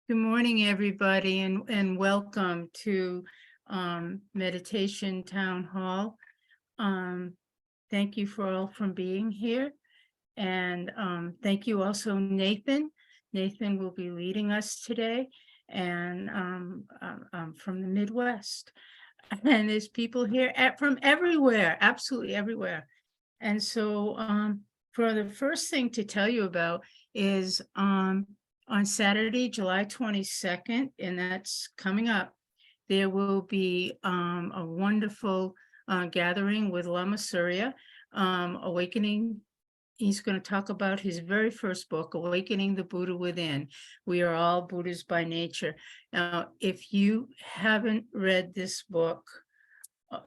Good morning, everybody, and welcome to Meditation Town Hall. Thank you for all from being here. And thank you also, Nathan. Nathan will be leading us today, and from the Midwest. And there's people here from everywhere, absolutely everywhere. And so for the first thing to tell you about is on Saturday, July 22nd, and that's coming up, there will be a wonderful gathering with Lama Surya, Awakening. He's going to talk about his very first book, Awakening the Buddha Within. We are all Buddhas by nature. Now, if you haven't read this book,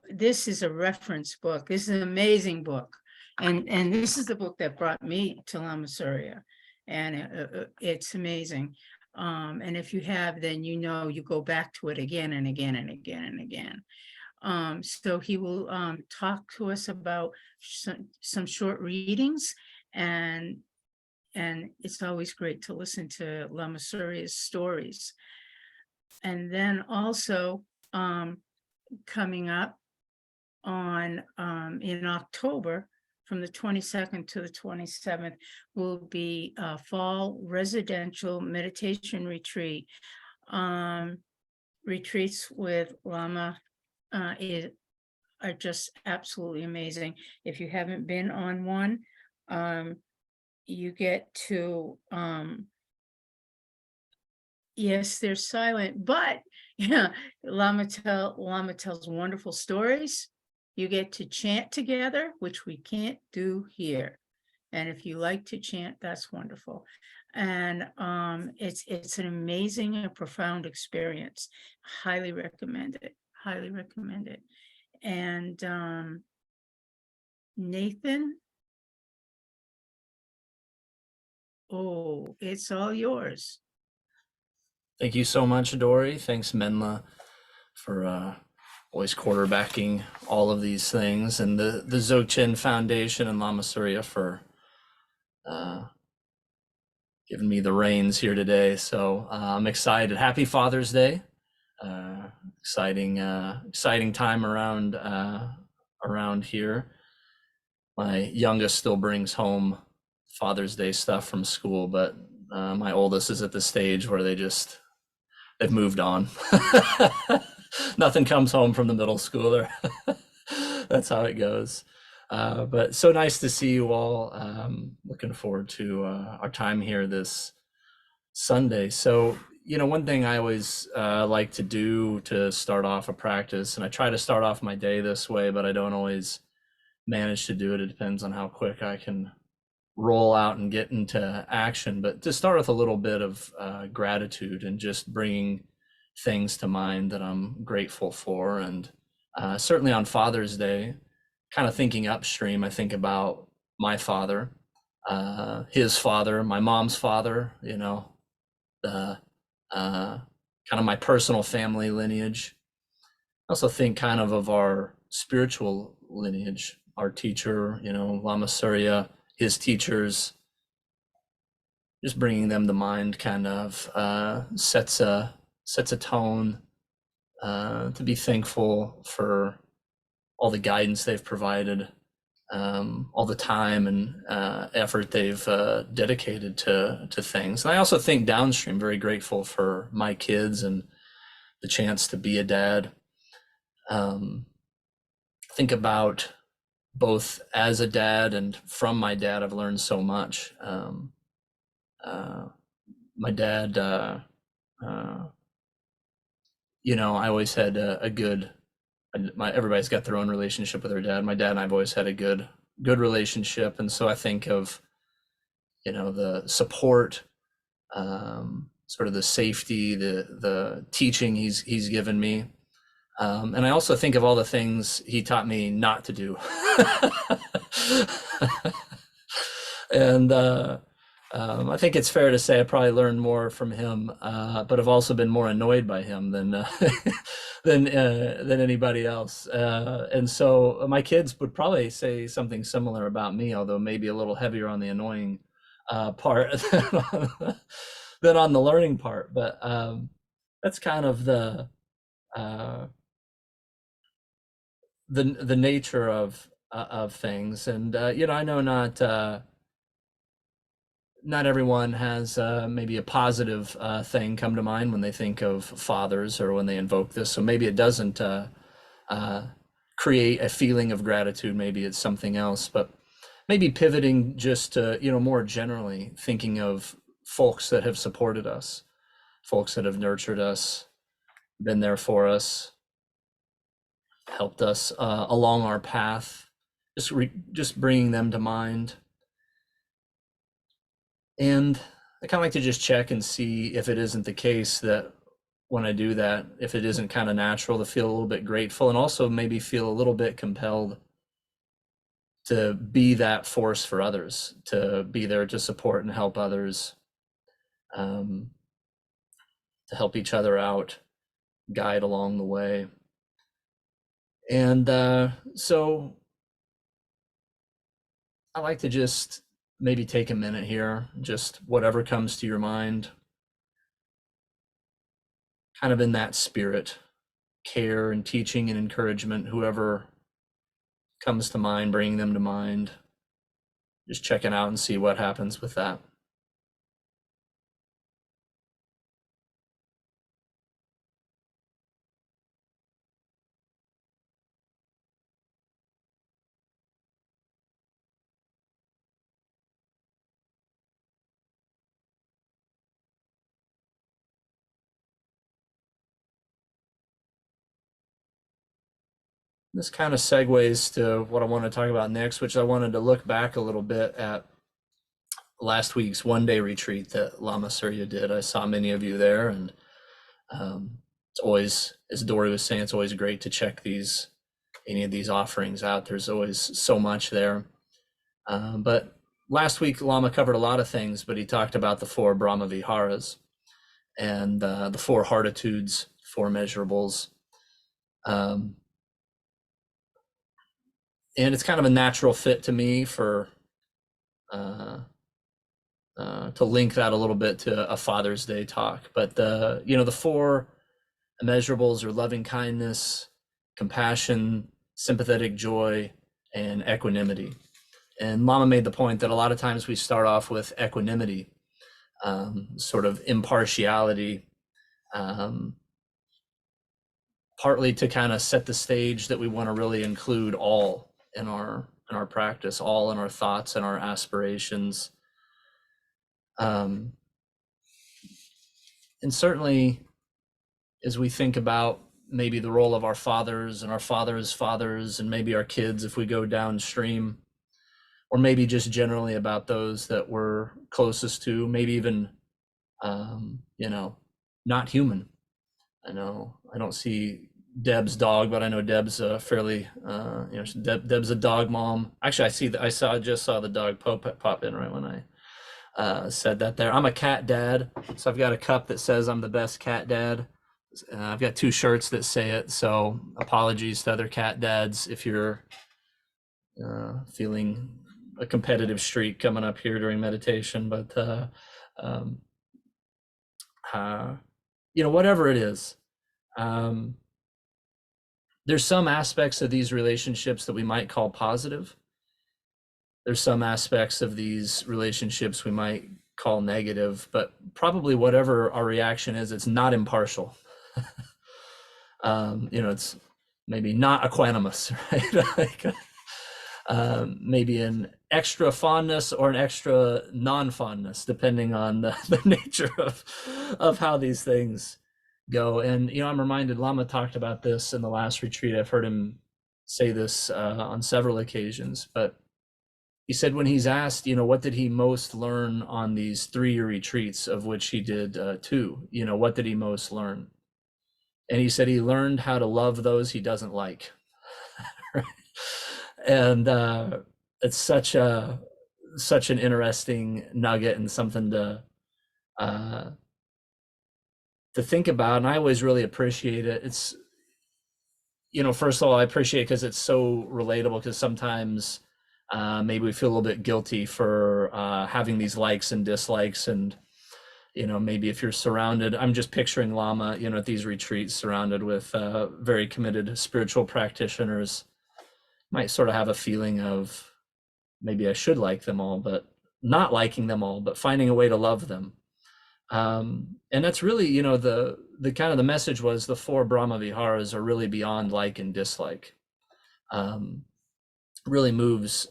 this is a reference book. This is an amazing book. And this is the book that brought me to Lama Surya. And it's amazing. And if you have, then you know you go back to it again and again and again and again. So he will talk to us about some short readings, and it's always great to listen to Lama Surya's stories. And then also coming up on in October, from the 22nd to the 27th, will be a fall residential meditation retreat. Retreats with Lama are just absolutely amazing. If you haven't been on one, you get to, yes, they're silent, but yeah, Lama tells wonderful stories. You get to chant together, which we can't do here. And if you like to chant, that's wonderful. And it's an amazing and profound experience. Highly recommend it. Highly recommend it. And Nathan, oh, it's all yours. Thank you so much, Dory. Thanks, Menla, for always quarterbacking all of these things, and the Dzogchen Foundation and Lama Surya for giving me the reins here today. So I'm excited. Happy Father's Day. Exciting time around here. My youngest still brings home Father's Day stuff from school, but my oldest is at the stage where they've moved on. Nothing comes home from the middle schooler. That's how it goes. But so nice to see you all. Looking forward to our time here this Sunday. So, one thing I always like to do to start off a practice, and I try to start off my day this way, but I don't always manage to do it. It depends on how quick I can roll out and get into action. But to start with a little bit of gratitude and just bringing things to mind that I'm grateful for. And certainly on Father's Day, kind of thinking upstream, I think about my father, his father, my mom's father, the kind of my personal family lineage. I also think kind of our spiritual lineage, our teacher, Lama Surya, his teachers, just bringing them to mind kind of sets a tone to be thankful for all the guidance they've provided, all the time and effort they've dedicated to things. And I also think downstream, very grateful for my kids and the chance to be a dad. Think about both as a dad and from my dad, I've learned so much. My dad, I always had a good, everybody's got their own relationship with their dad. My dad and I've always had a good relationship. And so I think of, the support, sort of the safety, the teaching he's given me. And I also think of all the things he taught me not to do. And I think it's fair to say I probably learned more from him, but I've also been more annoyed by him than than anybody else. And so my kids would probably say something similar about me, although maybe a little heavier on the annoying part than on the learning part. But that's kind of uh, the nature of things. And I know not everyone has maybe a positive thing come to mind when they think of fathers or when they invoke this. So maybe it doesn't uh, create a feeling of gratitude. Maybe it's something else. But maybe pivoting just to, more generally thinking of folks that have supported us, folks that have nurtured us, been there for us, helped us along our path. Just bringing them to mind. And I kind of like to just check and see if it isn't the case that when I do that, if it isn't kind of natural to feel a little bit grateful and also maybe feel a little bit compelled to be that force for others, to be there to support and help others, um, to help each other out, guide along the way. And so I like to just maybe take a minute here, just whatever comes to your mind, kind of in that spirit, care and teaching and encouragement, whoever comes to mind, bringing them to mind, just checking out and see what happens with that. This kind of segues to what I want to talk about next, which I wanted to look back a little bit at last week's one-day retreat that Lama Surya did. I saw many of you there, and it's always, as Dory was saying, it's always great to check any of these offerings out. There's always so much there. But last week, Lama covered a lot of things, but he talked about the 4 Brahma Viharas and the 4 heartitudes, 4 measurables. And it's kind of a natural fit to me for to link that a little bit to a Father's Day talk. But the 4 immeasurables are loving kindness, compassion, sympathetic joy, and equanimity. And Lama made the point that a lot of times we start off with equanimity, sort of impartiality, partly to kind of set the stage that we want to really include all in our practice, all in our thoughts and our aspirations. And certainly as we think about maybe the role of our fathers and our fathers' fathers and maybe our kids if we go downstream, or maybe just generally about those that we're closest to, maybe even, not human. I know I don't see Deb's dog, but I know Deb's a fairly, Deb's a dog mom. Actually, I just saw the dog pop in right when I said that there. I'm a cat dad, so I've got a cup that says I'm the best cat dad. I've got 2 shirts that say it, so apologies to other cat dads if you're feeling a competitive streak coming up here during meditation. But whatever it is, there's some aspects of these relationships that we might call positive. There's some aspects of these relationships we might call negative, but probably whatever our reaction is, it's not impartial. It's maybe not equanimous, right? Maybe an extra fondness or an extra non-fondness, depending on the nature of how these things go. And I'm reminded, Lama talked about this in the last retreat. I've heard him say this on several occasions, but he said when he's asked, what did he most learn on these 3-year retreats, of which he did 2, what did he most learn? And he said he learned how to love those he doesn't like. And it's such an interesting nugget and something to think about. And I always really appreciate it. It's, first of all, I appreciate it because it's so relatable, because sometimes maybe we feel a little bit guilty for having these likes and dislikes. And maybe if you're surrounded, I'm just picturing Lama, at these retreats surrounded with very committed spiritual practitioners, might sort of have a feeling of maybe I should like them all, but not liking them all, but finding a way to love them. And that's really, the kind of the message was the four Brahma Viharas are really beyond like and dislike. Really moves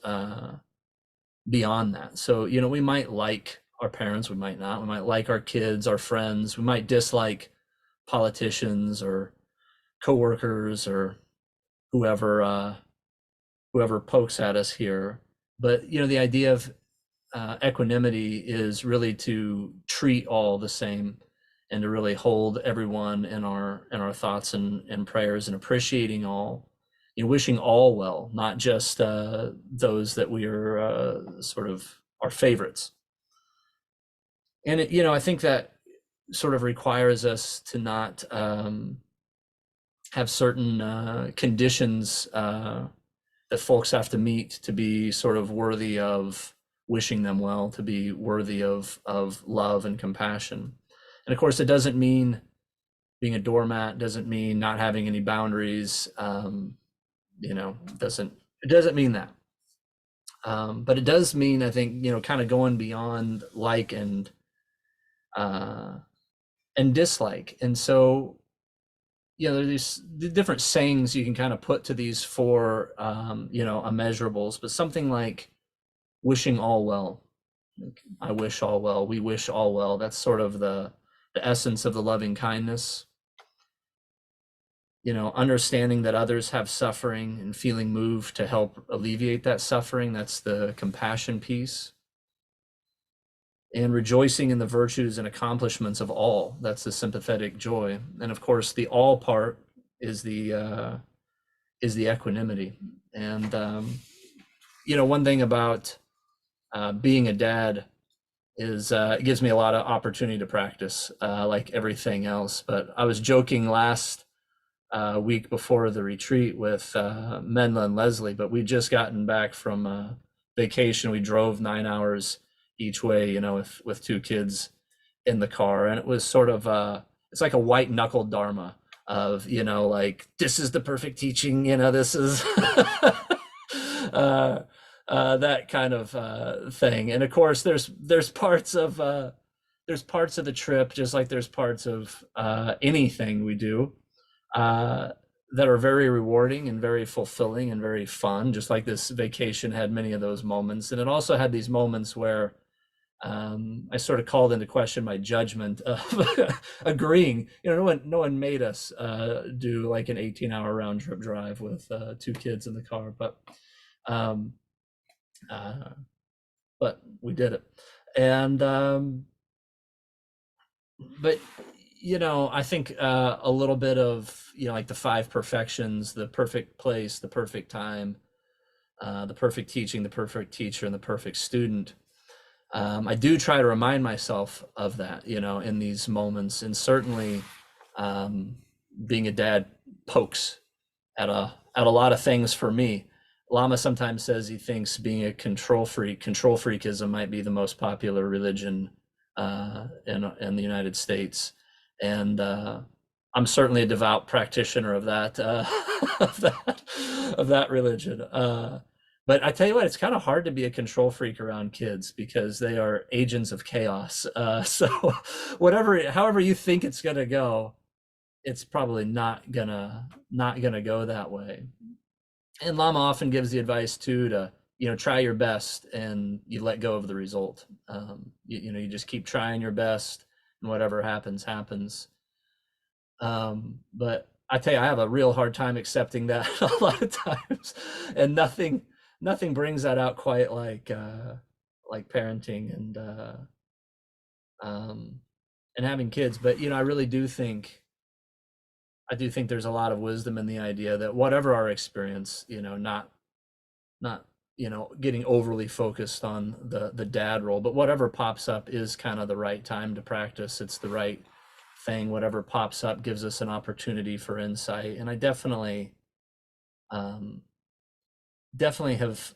beyond that. So, we might like our parents, we might not. We might like our kids, our friends. We might dislike politicians or coworkers or whoever pokes at us here. But the idea of equanimity is really to treat all the same and to really hold everyone in our thoughts and prayers, and appreciating all, wishing all well, not just those that we are sort of our favorites. And I think that sort of requires us to not have certain conditions that folks have to meet to be sort of worthy of wishing them well, to be worthy of love and compassion. And of course, it doesn't mean being a doormat, doesn't mean not having any boundaries. It doesn't mean that. But it does mean, I think, kind of going beyond like and dislike. And so, there's these different sayings you can kind of put to these four, immeasurables, but something like wishing all well. I wish all well. We wish all well. That's sort of the essence of the loving kindness. Understanding that others have suffering and feeling moved to help alleviate that suffering. That's the compassion piece. And rejoicing in the virtues and accomplishments of all. That's the sympathetic joy. And of course, the all part is the equanimity. And one thing about being a dad is it gives me a lot of opportunity to practice, like everything else. But I was joking last week before the retreat with Menla and Leslie, but we'd just gotten back from vacation. We drove 9 hours each way, with two kids in the car. And it was sort of, it's like a white knuckle dharma of, like, this is the perfect teaching, this is that kind of thing. And of course, there's parts of the trip, just like there's parts of anything we do that are very rewarding and very fulfilling and very fun, just like this vacation had many of those moments. And it also had these moments where I sort of called into question my judgment of agreeing. No one made us do like an 18-hour round trip drive with two kids in the car, but we did it. And but I think a little bit of like the five perfections: the perfect place, the perfect time, the perfect teaching, the perfect teacher, and the perfect student. I do try to remind myself of that, in these moments. And certainly being a dad pokes at a lot of things for me. Lama sometimes says he thinks being a control freakism might be the most popular religion in the United States. And I'm certainly a devout practitioner of that of that religion. But I tell you what, it's kind of hard to be a control freak around kids because they are agents of chaos. So however you think it's gonna go, it's probably not gonna go that way. And Lama often gives the advice too to try your best and you let go of the result. You just keep trying your best, and whatever happens, happens. But I tell you, I have a real hard time accepting that a lot of times, and nothing brings that out quite like parenting and having kids. But I really do think there's a lot of wisdom in the idea that whatever our experience, not getting overly focused on the dad role, but whatever pops up is kind of the right time to practice. It's the right thing. Whatever pops up gives us an opportunity for insight. And I definitely have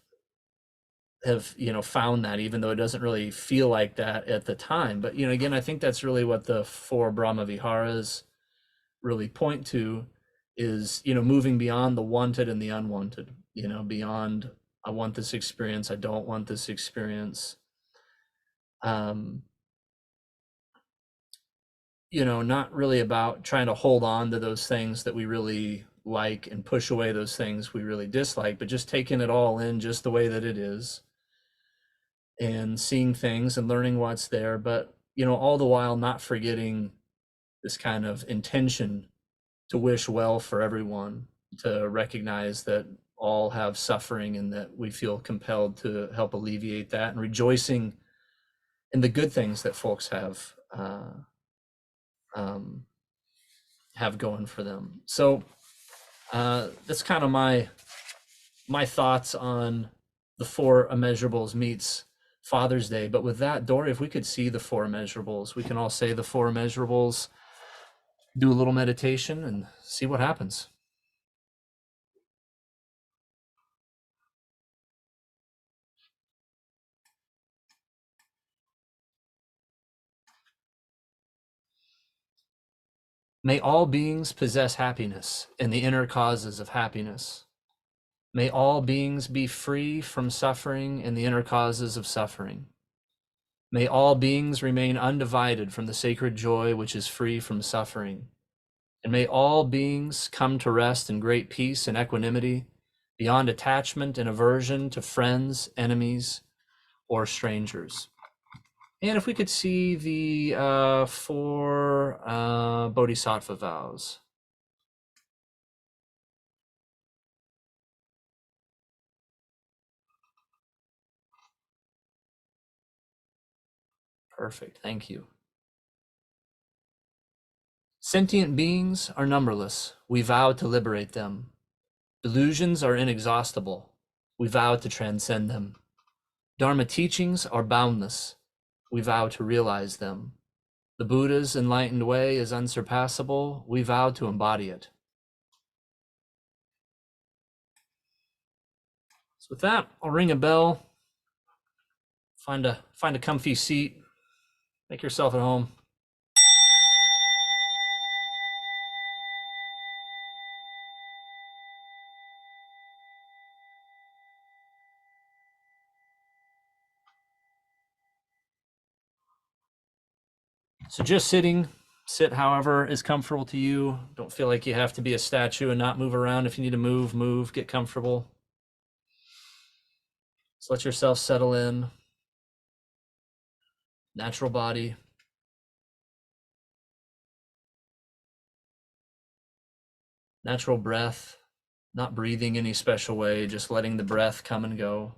have, found that, even though it doesn't really feel like that at the time. But, again, I think that's really what the four Brahma Viharas really point to, is, moving beyond the wanted and the unwanted, beyond, I want this experience, I don't want this experience. Not really about trying to hold on to those things that we really like and push away those things we really dislike, but just taking it all in just the way that it is and seeing things and learning what's there. But, all the while not forgetting this kind of intention to wish well for everyone, to recognize that all have suffering and that we feel compelled to help alleviate that, and rejoicing in the good things that folks have going for them. So that's kind of my thoughts on the four immeasurables meets Father's Day. But with that, Dory, if we could see the four immeasurables, we can all say the four immeasurables, do a little meditation, and see what happens. May all beings possess happiness and the inner causes of happiness. May all beings be free from suffering and the inner causes of suffering. May all beings remain undivided from the sacred joy which is free from suffering. And may all beings come to rest in great peace and equanimity, beyond attachment and aversion to friends, enemies, or strangers. And if we could see the four Bodhisattva vows. Perfect, thank you. Sentient beings are numberless. We vow to liberate them. Delusions are inexhaustible. We vow to transcend them. Dharma teachings are boundless. We vow to realize them. The Buddha's enlightened way is unsurpassable. We vow to embody it. So with that, I'll ring a bell. Find a comfy seat. Make yourself at home. So just sitting, sit however is comfortable to you. Don't feel like you have to be a statue and not move around. If you need to move, get comfortable. Just let yourself settle in. Natural body. Natural breath. Not breathing any special way, just letting the breath come and go.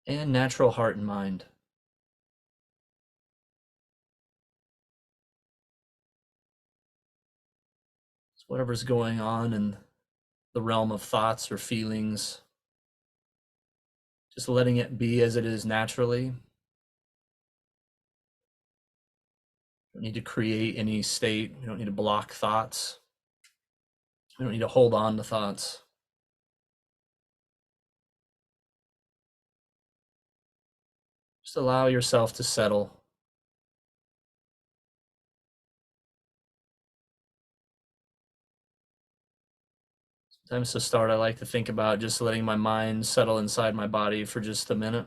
And natural heart and mind. So whatever's going on in the realm of thoughts or feelings, just letting it be as it is naturally. We don't need to create any state. We don't need to block thoughts. We don't need to hold on to thoughts. Just allow yourself to settle. Sometimes to start, I like to think about just letting my mind settle inside my body for just a minute.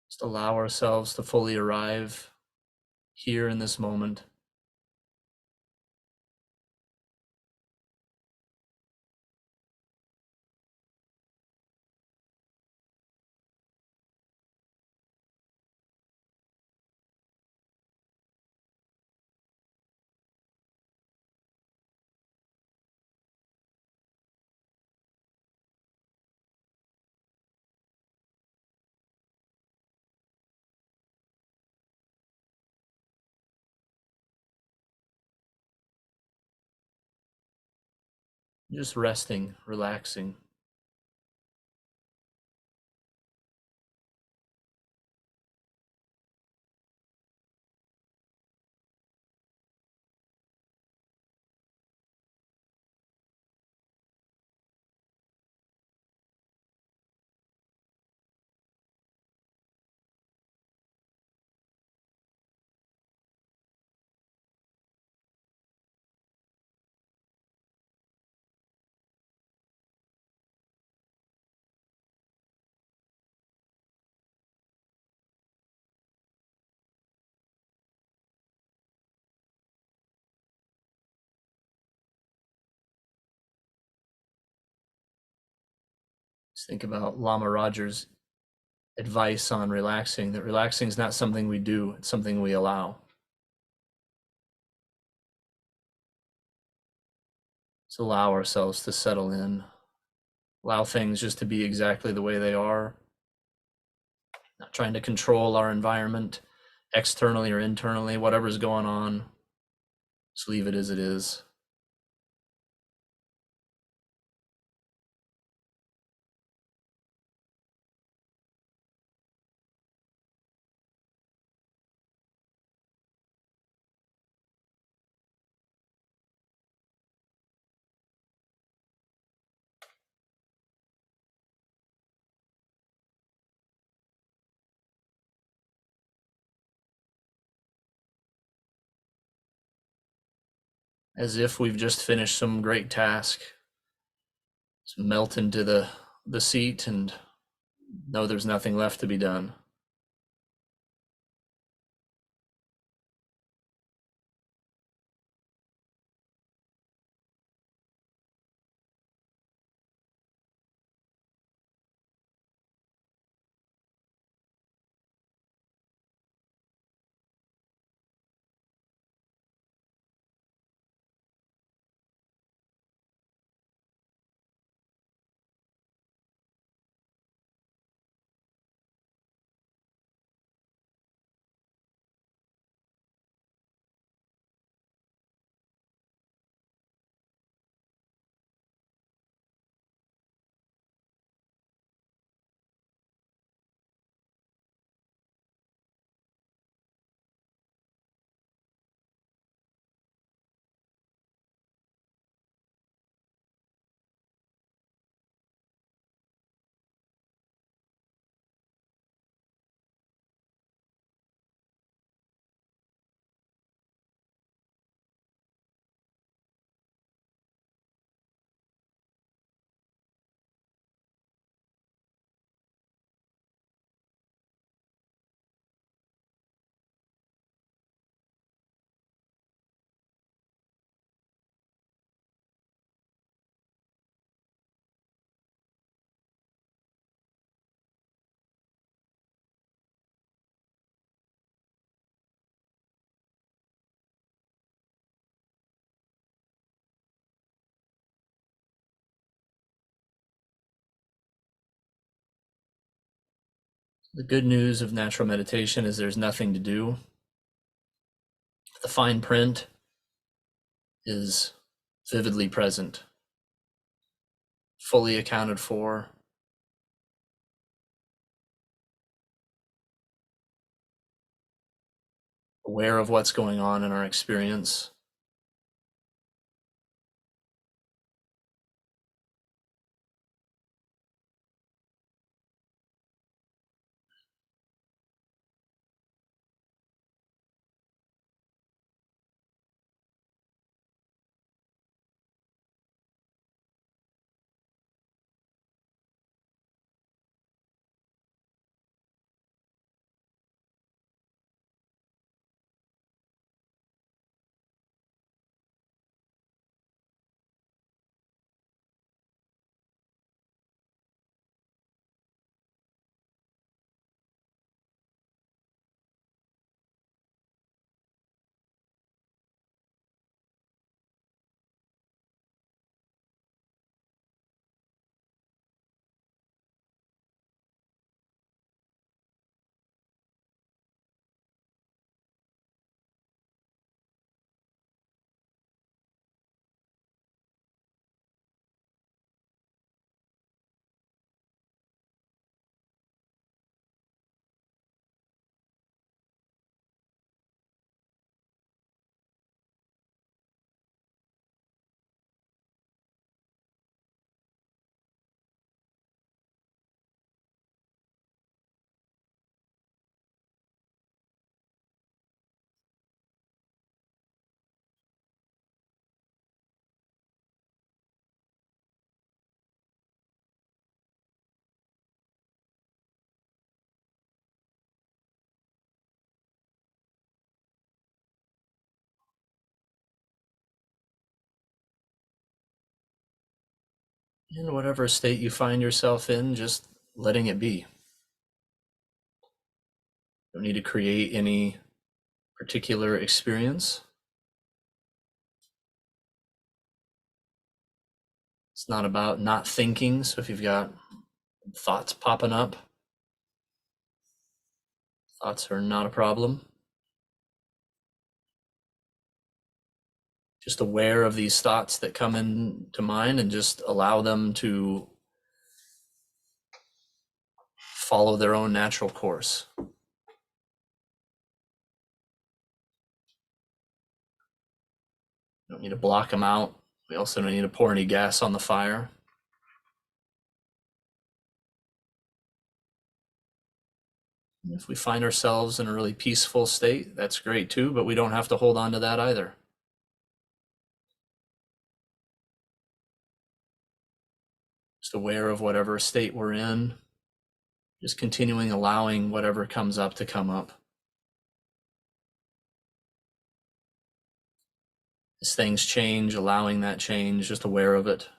Just allow ourselves to fully arrive here in this moment. just resting, relaxing. Just think about Lama Rogers' advice on relaxing, that relaxing is not something we do, it's something we allow. So allow ourselves to settle in, allow things just to be exactly the way they are, not trying to control our environment externally or internally, whatever's going on, just leave it as it is. As if we've just finished some great task. Just melt into the seat and know there's nothing left to be done. The good news of natural meditation is there's nothing to do. The fine print is vividly present, fully accounted for, aware of what's going on in our experience. In whatever state you find yourself in, just letting it be. Don't need to create any particular experience. It's not about not thinking. So if you've got thoughts popping up, thoughts are not a problem. Just aware of these thoughts that come into mind and just allow them to follow their own natural course. Don't need to block them out. We also don't need to pour any gas on the fire. If we find ourselves in a really peaceful state, that's great too, but we don't have to hold on to that either. Just aware of whatever state we're in, just continuing allowing whatever comes up to come up. As things change, allowing that change, just aware of it.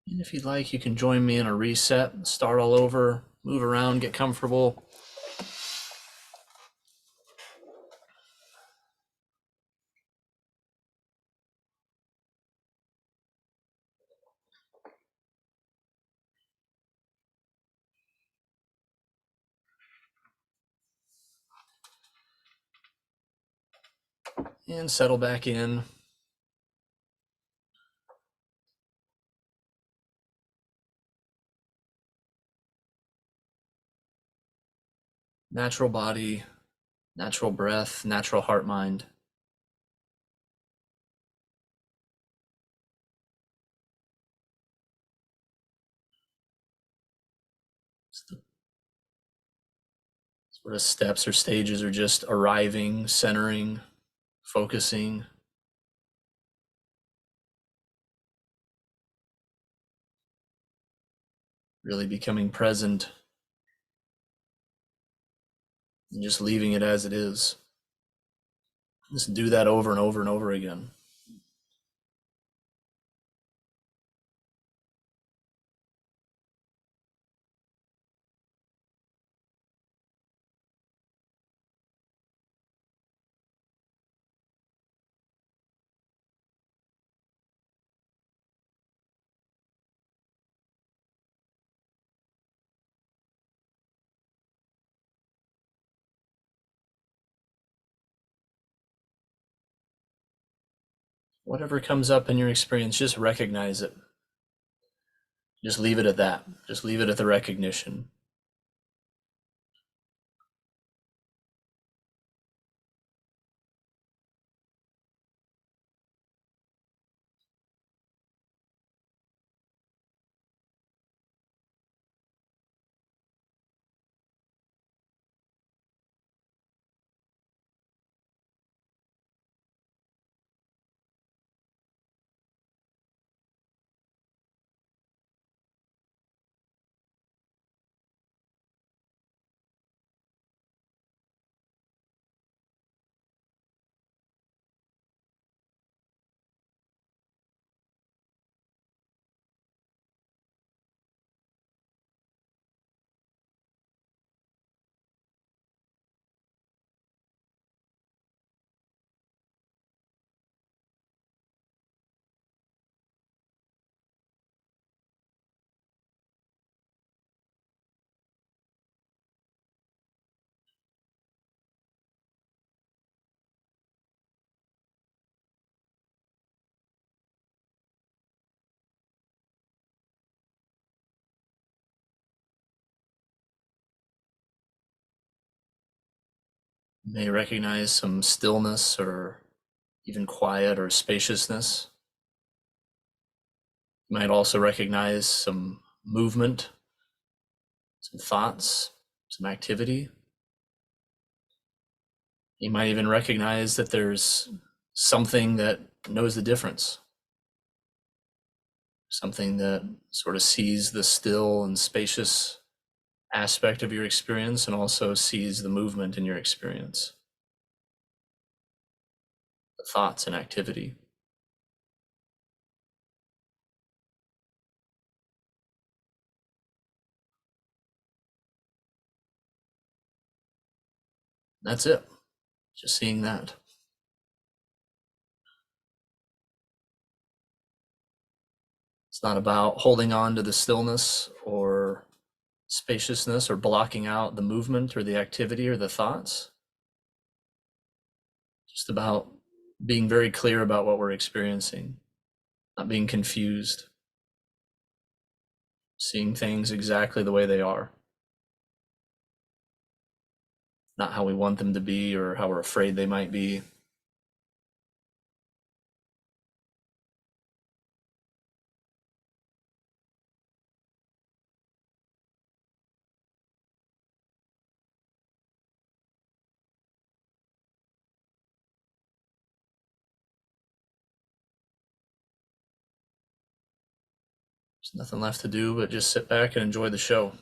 And if you'd like, you can join me in a reset, start all over, move around, get comfortable. And settle back in. Natural body, natural breath, natural heart mind. The sort of steps or stages are just arriving, centering, focusing. Really becoming present and just leaving it as it is. Just do that over and over and over again. Whatever comes up in your experience, just recognize it. Just leave it at that. Just leave it at the recognition. You may recognize some stillness or even quiet or spaciousness. You might also recognize some movement, some thoughts, some activity. You might even recognize that there's something that knows the difference, something that sort of sees the still and spacious aspect of your experience and also sees the movement in your experience, the thoughts and activity. That's it. Just seeing that. It's not about holding on to the stillness or spaciousness or blocking out the movement or the activity or the thoughts. Just about being very clear about what we're experiencing, not being confused, seeing things exactly the way they are, not how we want them to be or how we're afraid they might be. There's nothing left to do but just sit back and enjoy the show.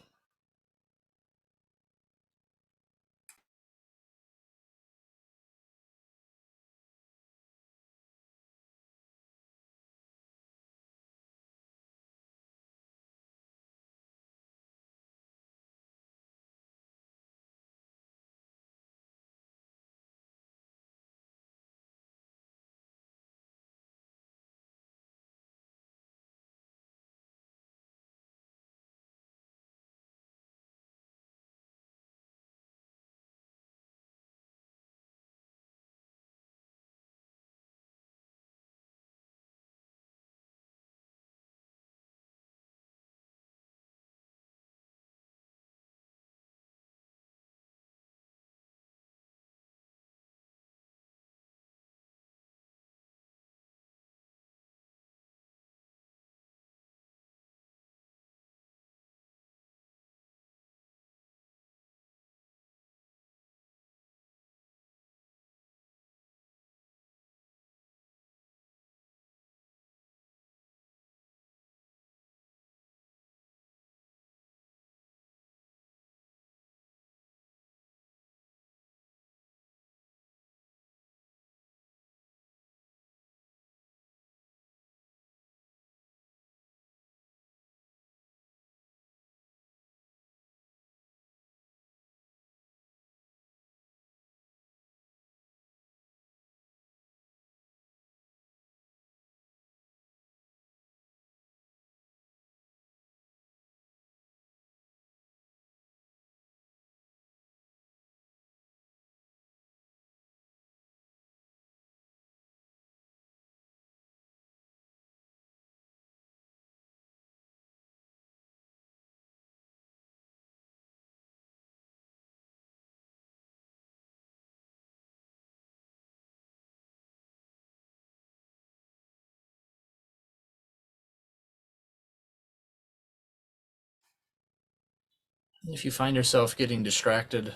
If you find yourself getting distracted,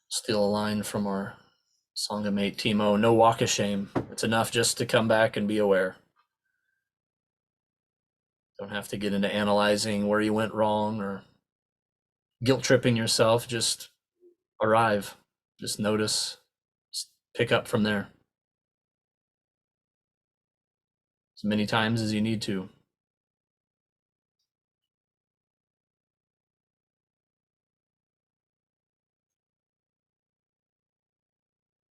steal a line from our Sangha mate Timo, no walk of shame. It's enough just to come back and be aware. Don't have to get into analyzing where you went wrong or guilt tripping yourself. Just arrive, just notice, just pick up from there as many times as you need to.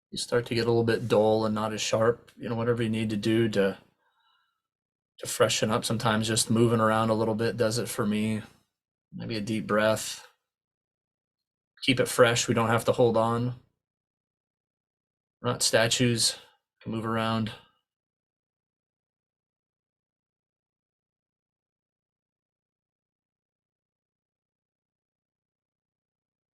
You start to get a little bit dull and not as sharp, whatever you need to do to freshen up. Sometimes just moving around a little bit does it for me. Maybe a deep breath. Keep it fresh. We don't have to hold on. We're not statues. We can move around.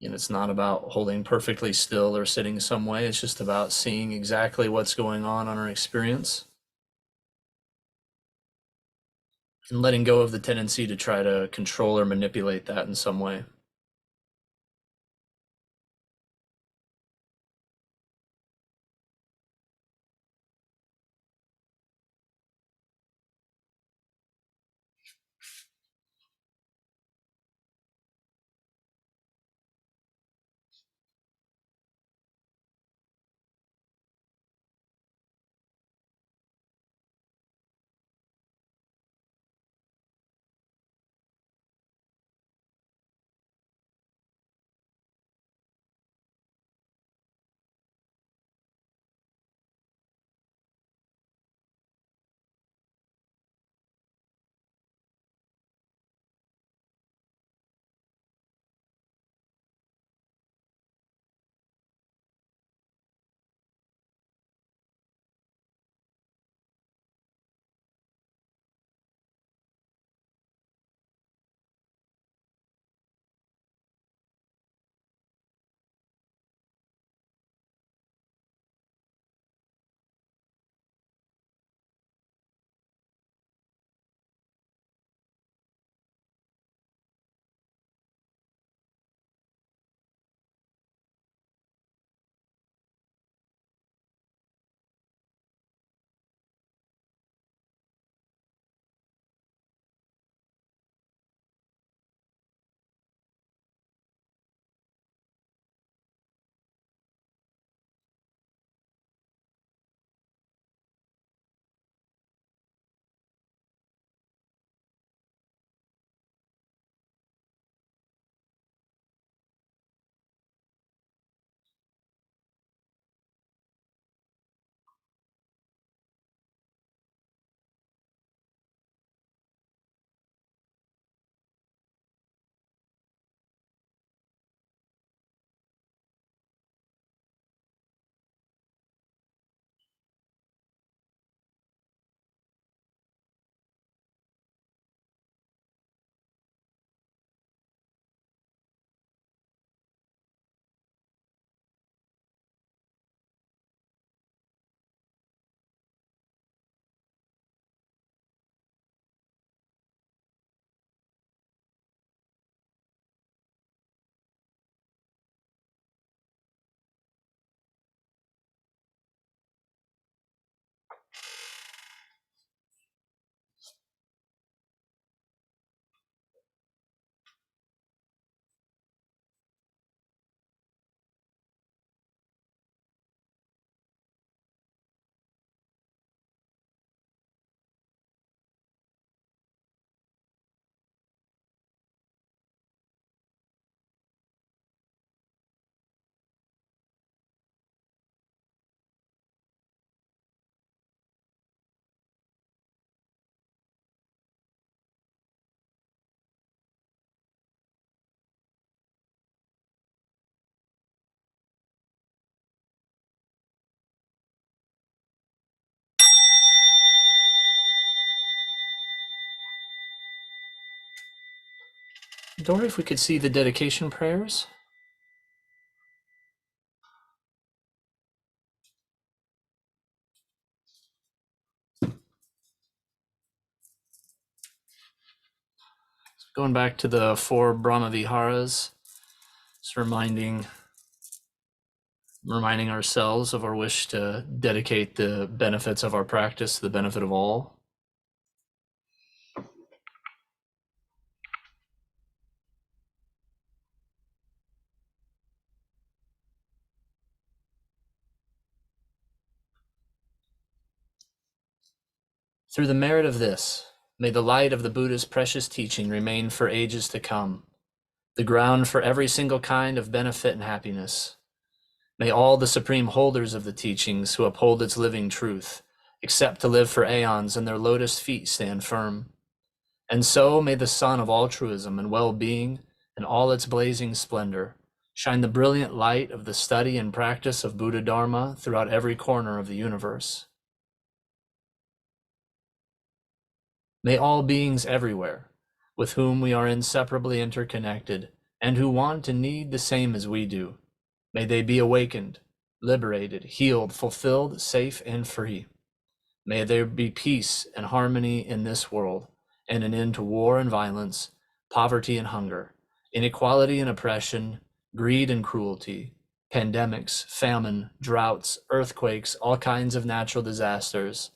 And it's not about holding perfectly still or sitting some way. It's just about seeing exactly what's going on our experience and letting go of the tendency to try to control or manipulate that in some way. Dory, if we could see the dedication prayers. Going back to the 4 Brahma Viharas, just reminding ourselves of our wish to dedicate the benefits of our practice to the benefit of all. Through the merit of this, may the light of the Buddha's precious teaching remain for ages to come, the ground for every single kind of benefit and happiness. May all the supreme holders of the teachings who uphold its living truth accept to live for aeons and their lotus feet stand firm. And so may the sun of altruism and well-being in all its blazing splendor shine the brilliant light of the study and practice of Buddha Dharma throughout every corner of the universe. May all beings everywhere, with whom we are inseparably interconnected and who want and need the same as we do, may they be awakened, liberated, healed, fulfilled, safe, and free. May there be peace and harmony in this world, and an end to war and violence, poverty and hunger, inequality and oppression, greed and cruelty, pandemics, famine, droughts, earthquakes, all kinds of natural disasters.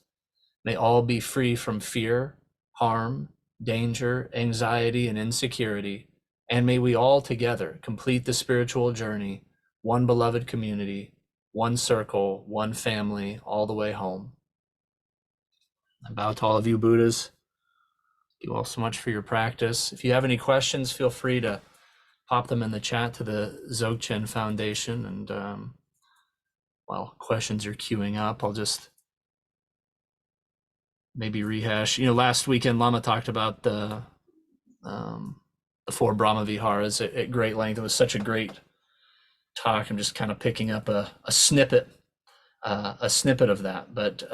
May all be free from fear, harm, danger, anxiety, and insecurity, and may we all together complete the spiritual journey, one beloved community, one circle, one family, all the way home. I bow to all of you Buddhas. Thank you all so much for your practice. If you have any questions, feel free to pop them in the chat to the Dzogchen Foundation. And while questions are queuing up, I'll just maybe rehash. Last weekend Lama talked about the 4 Brahma Viharas at great length. It was such a great talk. I'm just kind of picking up a snippet of that, but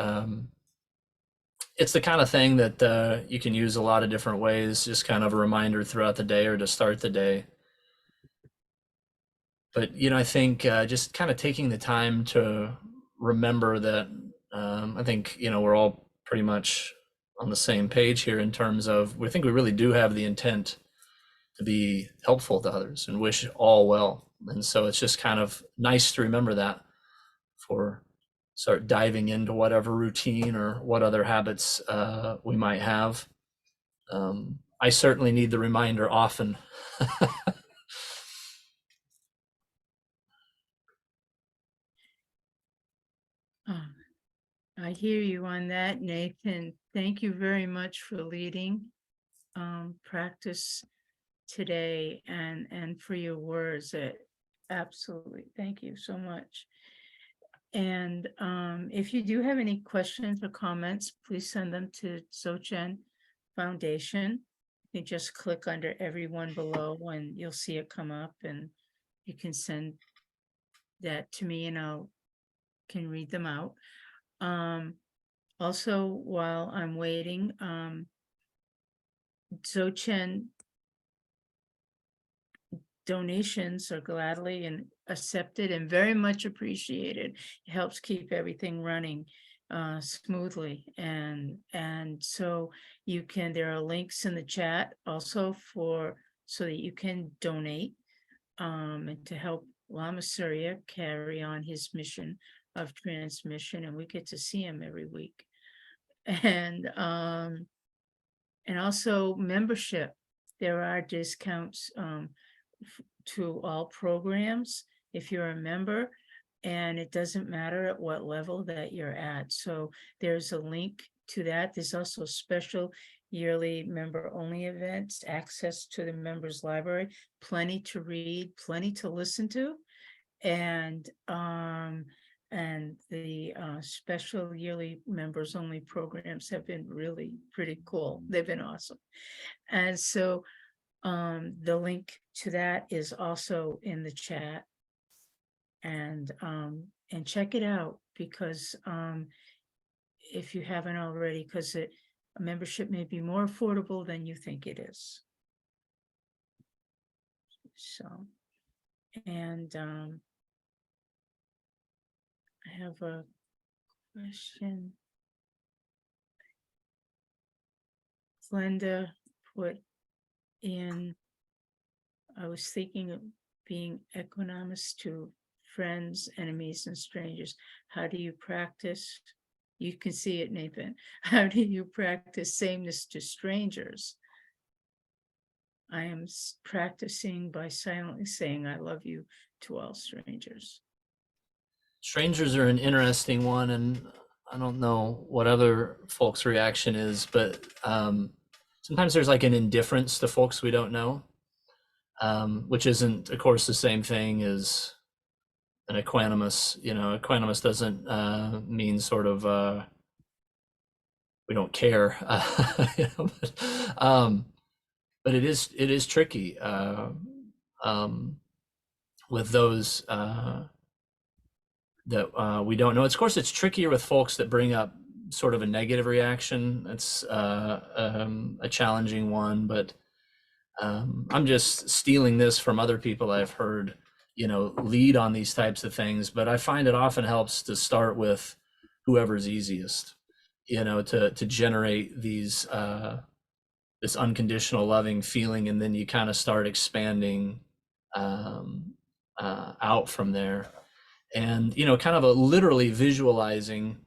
it's the kind of thing that you can use a lot of different ways, just kind of a reminder throughout the day or to start the day. But, I think just kind of taking the time to remember that I think, we're all pretty much on the same page here in terms of we think we really do have the intent to be helpful to others and wish all well. And so it's just kind of nice to remember that for start diving into whatever routine or what other habits we might have. I certainly need the reminder often. I hear you on that, Nathan. Thank you very much for leading practice today and for your words. Absolutely. Thank you so much. And if you do have any questions or comments, please send them to Dzogchen Foundation. You just click under everyone below and you'll see it come up, and you can send that to me and I can read them out. Also, while I'm waiting, Dzogchen donations are gladly and accepted and very much appreciated. It helps keep everything running smoothly, and so there are links in the chat also so that you can donate and to help Lama Surya carry on his mission of transmission, and we get to see him every week. And also membership. There are discounts to all programs if you're a member, and it doesn't matter at what level that you're at. So there's a link to that. There's also special yearly member-only events, access to the members library, plenty to read, plenty to listen to, and the special yearly members only programs have been really pretty cool. They've been awesome. And so the link to that is also in the chat, and check it out, because if you haven't already, because a membership may be more affordable than you think it is. So, and I have a question. Glenda put in, I was thinking of being equanimous to friends, enemies, and strangers. How do you practice? You can see it, Nathan. How do you practice sameness to strangers? I am practicing by silently saying I love you to all strangers. Strangers are an interesting one, and I don't know what other folks' reaction is, but sometimes there's like an indifference to folks we don't know, which isn't, of course, the same thing as an equanimous. Equanimous doesn't mean sort of we don't care, but it is tricky um, with those that we don't know. Of course, it's trickier with folks that bring up sort of a negative reaction. It's a challenging one, but I'm just stealing this from other people I've heard, lead on these types of things. But I find it often helps to start with whoever's easiest, to generate these this unconditional loving feeling, and then you kind of start expanding out from there. And kind of a literally visualizing,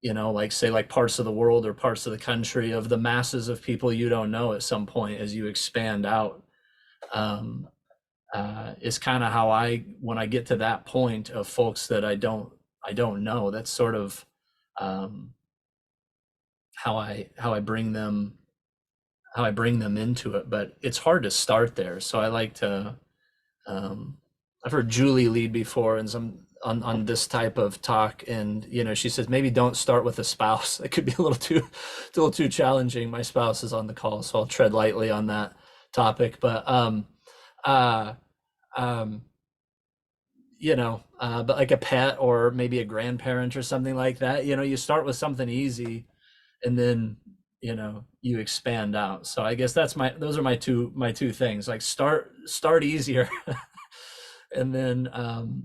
like say like parts of the world or parts of the country of the masses of people you don't know at some point as you expand out, is kind of how when I get to that point of folks that I don't know, that's sort of how I bring them into it. But it's hard to start there, so I like to I've heard Julie lead before and on this type of talk, and she says maybe don't start with a spouse. It could be a little too challenging. My spouse is on the call, so I'll tread lightly on that topic. But but like a pet or maybe a grandparent or something like that. You start with something easy, and then you expand out. So I guess those are my two things. Like start easier. And then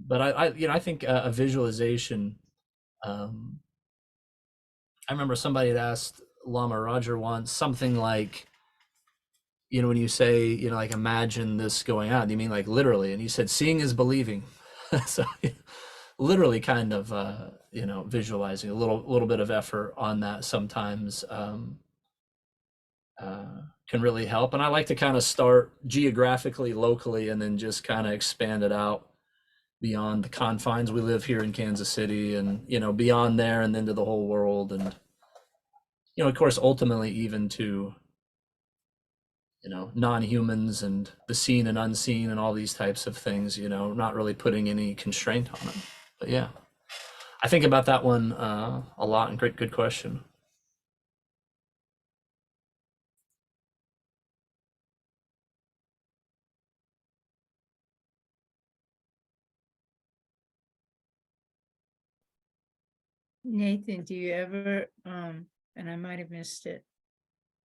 but I think a visualization, I remember somebody had asked Lama Roger once something like, when you say, like imagine this going out, do you mean like literally? And he said seeing is believing. So literally kind of visualizing, a little bit of effort on that sometimes can really help. And I like to kind of start geographically, locally, and then just kind of expand it out beyond the confines. We live here in Kansas City, and beyond there, and then to the whole world, and of course ultimately even to non-humans and the seen and unseen and all these types of things, not really putting any constraint on it. But yeah, I think about that one a lot, and good question. Nathan, do you ever, and I might have missed it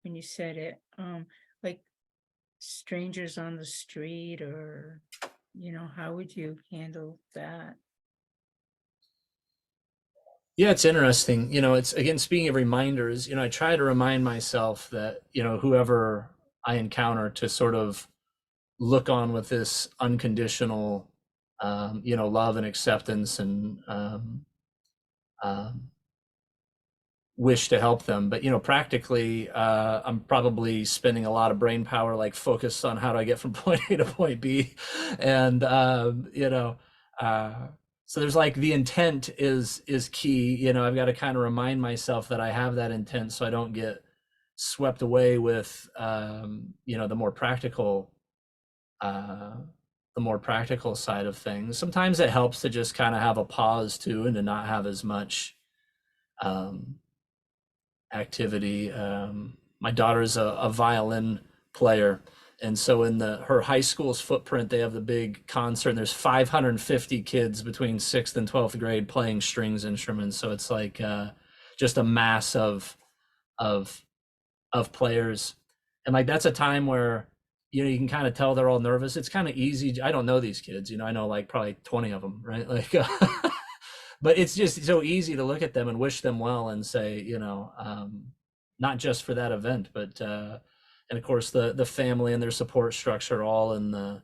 when you said it, like strangers on the street, or, how would you handle that? Yeah, it's interesting. It's again, speaking of reminders, I try to remind myself that, whoever I encounter, to sort of look on with this unconditional, love and acceptance, and um, wish to help them. But practically, I'm probably spending a lot of brain power, like focused on how do I get from point A to point B, and so there's like the intent is key. I've got to kind of remind myself that I have that intent, so I don't get swept away with the more practical side of things. Sometimes it helps to just kind of have a pause too, and to not have as much activity. My daughter's a violin player, and so in her high school's footprint, they have the big concert, and there's 550 kids between 6th and 12th grade playing strings instruments. So it's like just a mass of players, and like that's a time where you can kind of tell they're all nervous. It's kind of easy. I don't know these kids, I know like probably 20 of them, right? Like but it's just so easy to look at them and wish them well and say, not just for that event, but and of course the family and their support structure all in the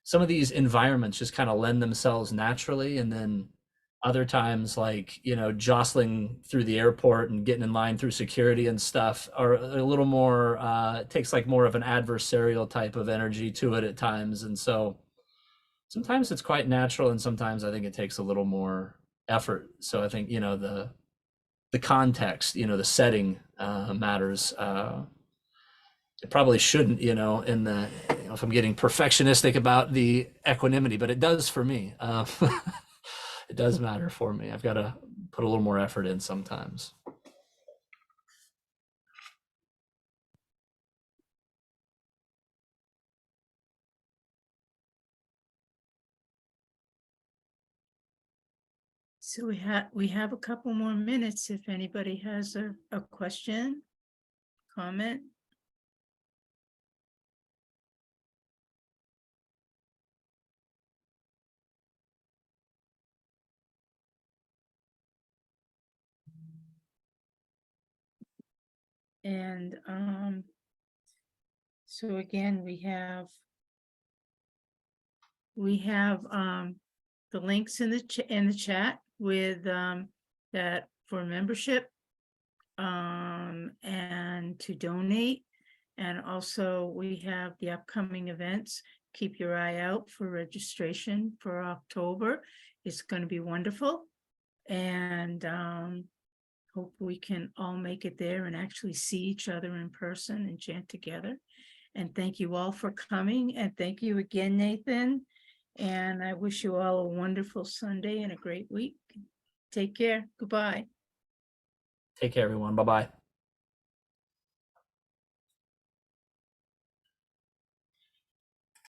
some of these environments just kind of lend themselves naturally, and then other times, like, you know, jostling through the airport and getting in line through security and stuff are a little more it takes like more of an adversarial type of energy to it at times. And so sometimes it's quite natural, and sometimes I think it takes a little more effort. So I think, you know, the context, you know, the setting matters. It probably shouldn't, you know, in the, you know, if I'm getting perfectionistic about the equanimity, but it does for me. It does matter for me. I've got to put a little more effort in sometimes. So we have a couple more minutes if anybody has a question, comment. And so again, we have the links in the chat with that for membership and to donate. And also we have the upcoming events. Keep your eye out for registration for October. It's going to be wonderful. And hope we can all make it there and actually see each other in person and chant together. And thank you all for coming. And thank you again, Nathan. And I wish you all a wonderful Sunday and a great week. Take care. Goodbye. Take care, everyone. Bye bye.